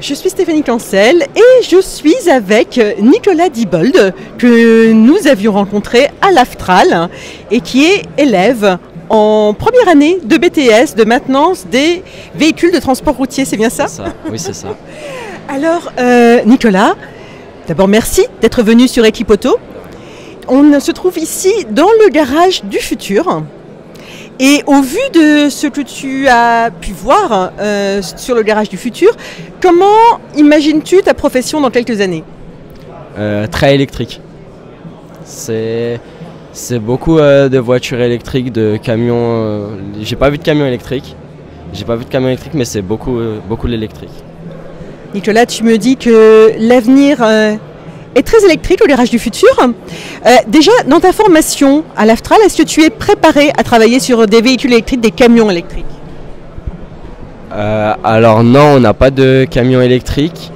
Je suis Stéphanie Cancel et je suis avec Nicolas Diebold que nous avions rencontré à l'Aftral et qui est élève en première année de BTS de maintenance des véhicules de transport routier, c'est bien ça? C'est ça, oui c'est ça. Alors Nicolas, d'abord merci d'être venu sur Équipe Auto. On se trouve ici dans le garage du futur. Et au vu de ce que tu as pu voir sur le garage du futur, comment imagines-tu ta profession dans quelques années? Très électrique. C'est beaucoup de voitures électriques, de camions. J'ai pas vu de camion électrique. Mais c'est beaucoup l'électrique. Nicolas, tu me dis que l'avenir est très électrique au garage du futur. Déjà, dans ta formation à l'Aftral, est-ce que tu es préparé à travailler sur des véhicules électriques, des camions électriques? Alors non, on n'a pas de camion électrique.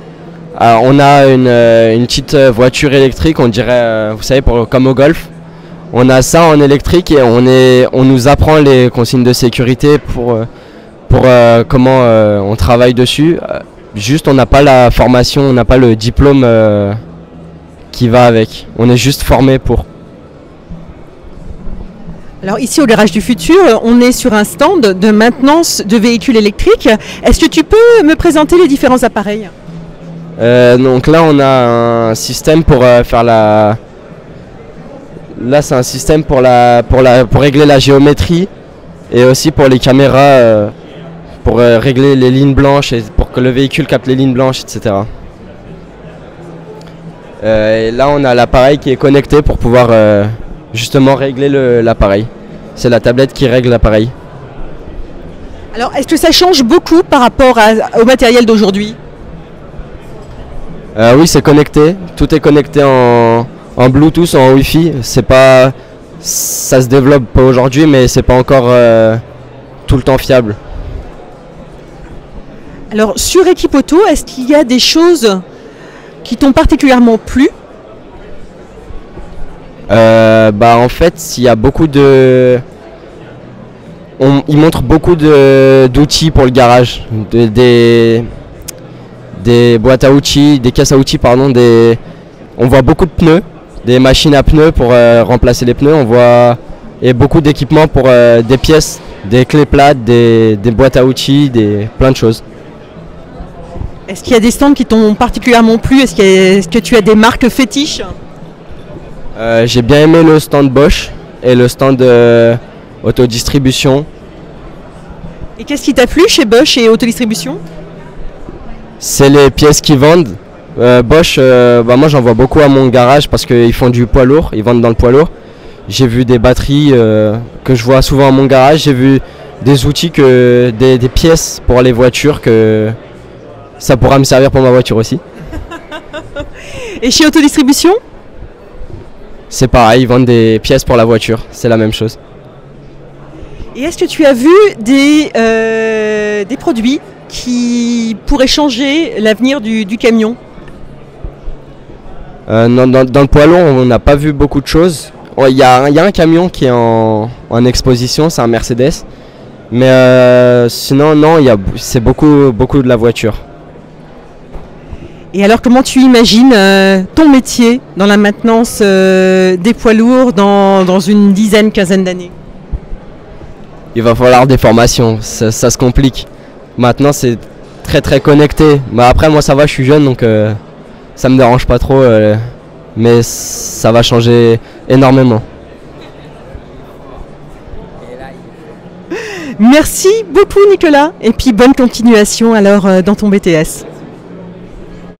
On a une petite voiture électrique, on dirait, vous savez, comme au golf. On a ça en électrique et on nous apprend les consignes de sécurité pour comment on travaille dessus. Juste, on n'a pas la formation, on n'a pas le diplôme qui va avec. On est juste formé pour. Alors ici au garage du futur, on est sur un stand de maintenance de véhicules électriques. Est-ce que tu peux me présenter les différents appareils? Donc là on a un système pour faire la. Là c'est un système pour régler la géométrie et aussi pour les caméras pour régler les lignes blanches et pour que le véhicule capte les lignes blanches, etc. Et là on a l'appareil qui est connecté pour pouvoir justement régler l'appareil. C'est la tablette qui règle l'appareil. Alors est-ce que ça change beaucoup par rapport au matériel d'aujourd'hui? Oui, c'est connecté. Tout est connecté en Bluetooth, en Wi-Fi. Ça se développe pas aujourd'hui, mais c'est pas encore tout le temps fiable. Alors sur Équipe Auto, est-ce qu'il y a des choses qui t'ont particulièrement plu? En fait, il y a beaucoup de. Ils montrent beaucoup d'outils pour le garage, des boîtes à outils, des caisses à outils, pardon. On voit beaucoup de pneus, des machines à pneus pour remplacer les pneus. On voit et beaucoup d'équipements pour des pièces, des clés plates, des boîtes à outils, plein de choses. Est-ce qu'il y a des stands qui t'ont particulièrement plu? Est-ce que tu as des marques fétiches? J'ai bien aimé le stand Bosch et le stand Autodistribution. Et qu'est-ce qui t'a plu chez Bosch et Autodistribution? C'est les pièces qu'ils vendent. Bosch, moi j'en vois beaucoup à mon garage parce qu'ils font du poids lourd, ils vendent dans le poids lourd. J'ai vu des batteries que je vois souvent à mon garage, j'ai vu des outils, des pièces pour les voitures que ça pourra me servir pour ma voiture aussi. Et chez Autodistribution? C'est pareil, ils vendent des pièces pour la voiture, c'est la même chose. Et est-ce que tu as vu des produits qui pourraient changer l'avenir du camion? Non, dans le poids lourd, on n'a pas vu beaucoup de choses. Il y a un camion qui est en exposition, c'est un Mercedes. Mais sinon, non, c'est beaucoup de la voiture. Et alors, comment tu imagines ton métier dans la maintenance des poids lourds dans une dizaine, quinzaine d'années? Il va falloir des formations, ça se complique. Maintenant, c'est très connecté. Mais après, moi, ça va, je suis jeune, donc ça me dérange pas trop. Mais ça va changer énormément. Merci beaucoup, Nicolas. Et puis, bonne continuation alors dans ton BTS.